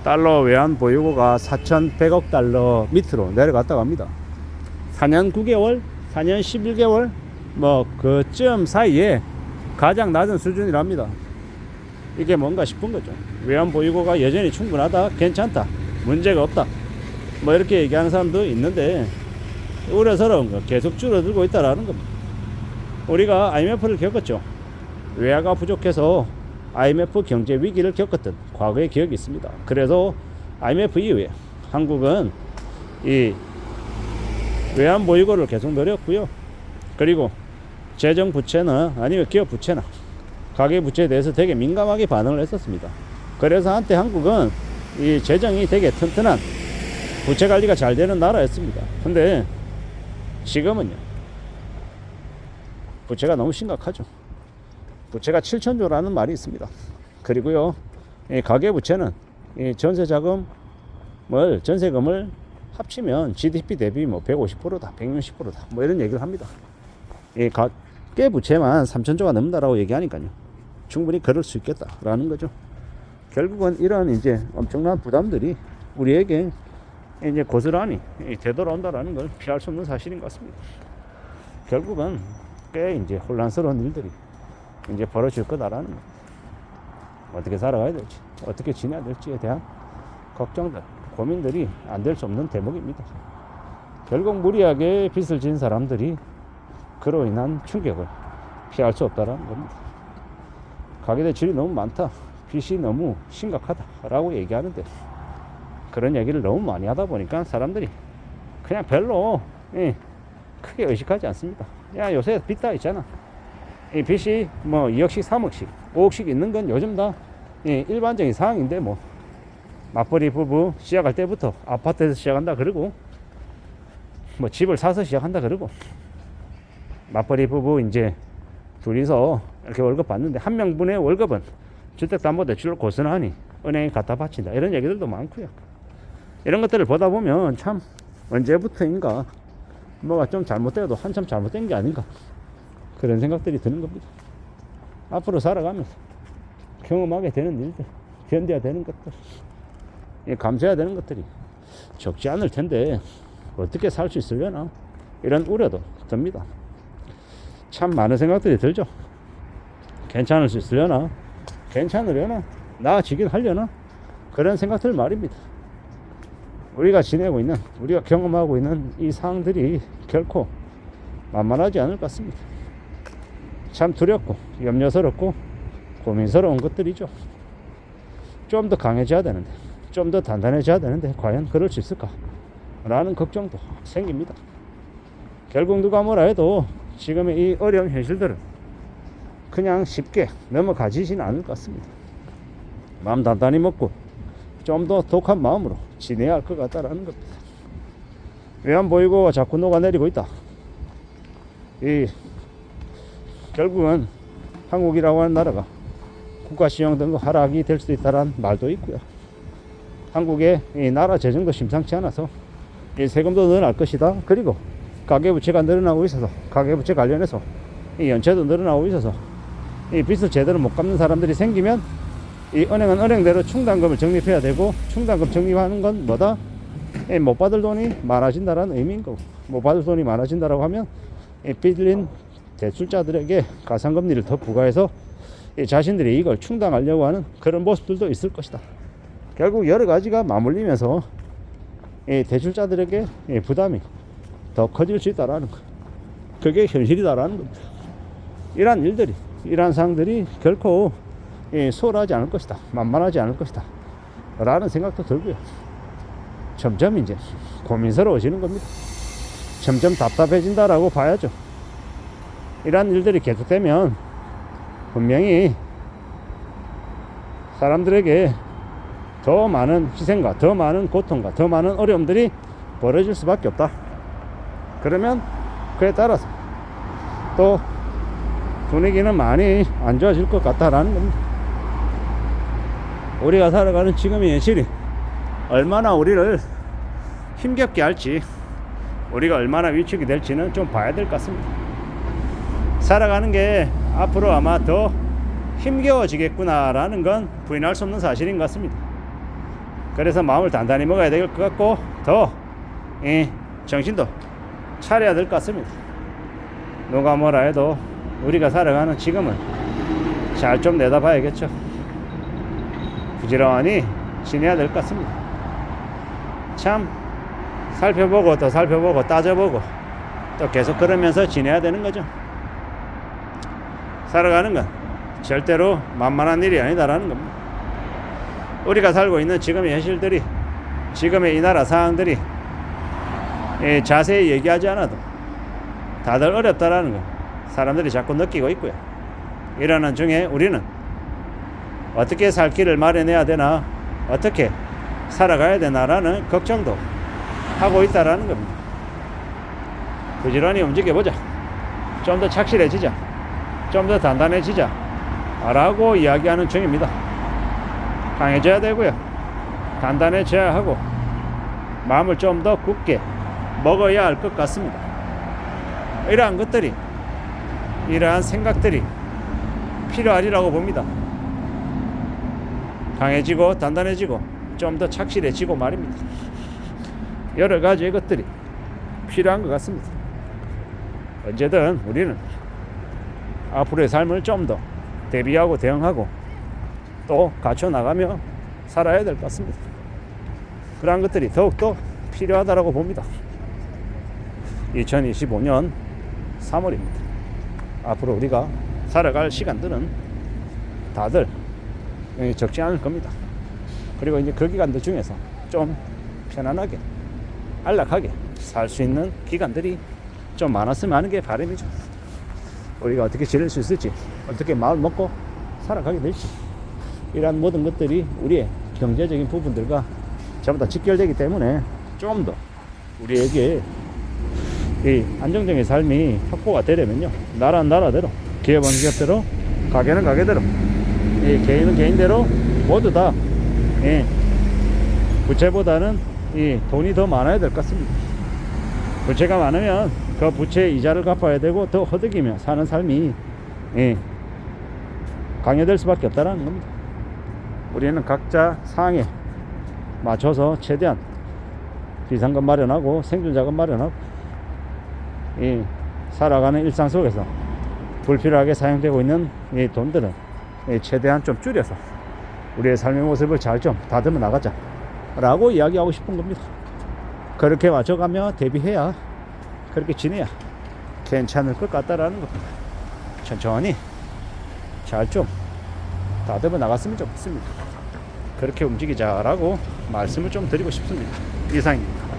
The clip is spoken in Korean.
달러 외환 보유고가 4,100억 달러 밑으로 내려갔다고 합니다. 4년 9개월, 4년 11개월 뭐 그쯤 사이에 가장 낮은 수준이랍니다. 이게 뭔가 싶은 거죠. 외환 보유고가 여전히 충분하다, 괜찮다, 문제가 없다, 뭐 이렇게 얘기하는 사람도 있는데 우려스러운 거 계속 줄어들고 있다라는 겁니다. 우리가 IMF를 겪었죠. 외화가 부족해서 IMF 경제 위기를 겪었던 과거의 기억이 있습니다. 그래서 IMF 이후에 한국은 이 외환 보유고를 계속 늘렸고요. 그리고 재정 부채나 아니면 기업 부채나 가계 부채에 대해서 되게 민감하게 반응을 했었습니다. 그래서 한때 한국은 이 재정이 되게 튼튼한 부채 관리가 잘 되는 나라였습니다. 근데 지금은요, 부채가 너무 심각하죠. 부채가 7천조라는 말이 있습니다. 그리고요, 이 가계 부채는 이 전세금을 합치면 GDP 대비 뭐 150%다, 160%다, 뭐 이런 얘기를 합니다. 이 가계 부채만 3천조가 넘는다라고 얘기하니까요, 충분히 그럴 수 있겠다라는 거죠. 결국은 이런 이제 엄청난 부담들이 우리에게 이제 고스란히 되돌아온다라는 걸 피할 수 없는 사실인 것 같습니다. 결국은 꽤 이제 혼란스러운 일들이 이제 벌어질 거다라는 겁니다. 어떻게 살아가야 될지, 어떻게 지내야 될지에 대한 걱정들, 고민들이 안 될 수 없는 대목입니다. 결국 무리하게 빚을 진 사람들이 그로 인한 충격을 피할 수 없다라는 겁니다. 가계대출이 너무 많다, 빚이 너무 심각하다라고 얘기하는데 그런 얘기를 너무 많이 하다 보니까 사람들이 그냥 별로 크게 의식하지 않습니다. 야, 요새 빚 다 있잖아. 이 빚이 뭐 2억씩, 3억씩, 5억씩 있는 건 요즘 다 일반적인 상황인데, 뭐 맞벌이 부부 시작할 때부터 아파트에서 시작한다 그러고, 뭐 집을 사서 시작한다 그러고, 맞벌이 부부 이제 둘이서 이렇게 월급 받는데 한 명분의 월급은 주택담보대출로 고스란히 은행에 갖다 바친다, 이런 얘기들도 많고요. 이런 것들을 보다 보면 참 언제부터인가 뭐가 좀 잘못되어도 한참 잘못된 게 아닌가, 그런 생각들이 드는 겁니다. 앞으로 살아가면서 경험하게 되는 일들, 견뎌야 되는 것들, 감수해야 되는 것들이 적지 않을 텐데 어떻게 살 수 있으려나, 이런 우려도 듭니다. 참 많은 생각들이 들죠. 괜찮을 수 있으려나, 괜찮으려나, 나아지긴 하려나, 그런 생각들 말입니다. 우리가 지내고 있는, 우리가 경험하고 있는 이 상황들이 결코 만만하지 않을 것 같습니다. 참 두렵고 염려스럽고 고민스러운 것들이죠. 좀 더 강해져야 되는데, 좀 더 단단해져야 되는데 과연 그럴 수 있을까 라는 걱정도 생깁니다. 결국 누가 뭐라 해도 지금의 이 어려운 현실들은 그냥 쉽게 넘어가지진 않을 것 같습니다. 마음 단단히 먹고 좀 더 독한 마음으로 지내야 할 것 같다라는 겁니다. 외환 보유고가 자꾸 녹아내리고 있다. 결국은 한국이라고 하는 나라가 국가시형 등급 하락이 될 수도 있다는 말도 있고요. 한국의 이 나라 재정도 심상치 않아서 이 세금도 늘어날 것이다. 그리고 가계부채가 늘어나고 있어서 가계부채 관련해서 이 연체도 늘어나고 있어서 이 빚을 제대로 못 갚는 사람들이 생기면 이 은행은 은행대로 충당금을 적립해야 되고, 충당금 적립하는 건 뭐다? 못 받을 돈이 많아진다라는 의미인 거고, 못 받을 돈이 많아진다라고 하면 이 빌린 대출자들에게 가상금리를 더 부과해서 자신들이 이걸 충당하려고 하는 그런 모습들도 있을 것이다. 결국 여러 가지가 맞물리면서 대출자들에게 부담이 더 커질 수 있다라는 거, 그게 현실이다라는 겁니다. 이러한 일들이, 이러한 상황들이 결코 수월하지 않을 것이다, 만만하지 않을 것이다 라는 생각도 들고요. 점점 이제 고민스러워지는 겁니다. 점점 답답해진다라고 봐야죠. 이러한 일들이 계속되면 분명히 사람들에게 더 많은 희생과 더 많은 고통과 더 많은 어려움들이 벌어질 수밖에 없다. 그러면 그에 따라서 또 분위기는 많이 안 좋아질 것 같다라는 겁니다. 우리가 살아가는 지금의 현실이 얼마나 우리를 힘겹게 할지, 우리가 얼마나 위축이 될지는 좀 봐야 될 것 같습니다. 살아가는 게 앞으로 아마 더 힘겨워지겠구나라는 건 부인할 수 없는 사실인 것 같습니다. 그래서 마음을 단단히 먹어야 될 것 같고 더 정신도 차려야 될 것 같습니다. 누가 뭐라 해도 우리가 살아가는 지금을 잘 좀 내다봐야겠죠. 부지런히 지내야 될 것 같습니다. 참 살펴보고 또 살펴보고 따져보고 또 계속 그러면서 지내야 되는 거죠. 살아가는 건 절대로 만만한 일이 아니다라는 겁니다. 우리가 살고 있는 지금의 현실들이, 지금의 이 나라 상황들이 자세히 얘기하지 않아도 다들 어렵다라는 거 사람들이 자꾸 느끼고 있고요. 이러는 중에 우리는 어떻게 살 길을 마련해야 되나, 어떻게 살아가야 되나라는 걱정도 하고 있다라는 겁니다. 부지런히 움직여보자. 좀 더 착실해지자. 좀 더 단단해지자. 라고 이야기하는 중입니다. 강해져야 되고요. 단단해져야 하고 마음을 좀 더 굳게 먹어야 할 것 같습니다. 이러한 것들이, 이러한 생각들이 필요하리라고 봅니다. 강해지고 단단해지고 좀 더 착실해지고 말입니다. 여러 가지의 것들이 필요한 것 같습니다. 언제든 우리는 앞으로의 삶을 좀 더 대비하고 대응하고 또 갖춰나가며 살아야 될 것 같습니다. 그러한 것들이 더욱더 필요하다고 봅니다. 2025년 3월입니다. 앞으로 우리가 살아갈 시간들은 다들 적지 않을 겁니다. 그리고 이제 그 기간들 중에서 좀 편안하게 안락하게 살 수 있는 기간들이 좀 많았으면 하는 게 바람이죠. 우리가 어떻게 지낼 수 있을지, 어떻게 마을 먹고 살아가게 될지, 이러한 모든 것들이 우리의 경제적인 부분들과 전부 다 직결되기 때문에 좀 더 우리에게 이 안정적인 삶이 확보가 되려면요, 나라는 나라대로, 기업은 기업대로, 가게는 가게대로, 개인은 개인대로 모두 다 부채보다는 돈이 더 많아야 될 것 같습니다. 부채가 많으면 그 부채 이자를 갚아야 되고 더 허덕이며 사는 삶이 강요될 수밖에 없다는 겁니다. 우리는 각자 상황에 맞춰서 최대한 비상금 마련하고 생존자금 마련하고 살아가는 일상 속에서 불필요하게 사용되고 있는 이 돈들은 최대한 좀 줄여서 우리의 삶의 모습을 잘 좀 다듬어 나가자 라고 이야기하고 싶은 겁니다. 그렇게 맞춰가며 대비해야, 그렇게 지내야 괜찮을 것 같다라는 겁니다. 천천히 잘 좀 다듬어 나갔으면 좋겠습니다. 그렇게 움직이자라고 말씀을 좀 드리고 싶습니다. 이상입니다.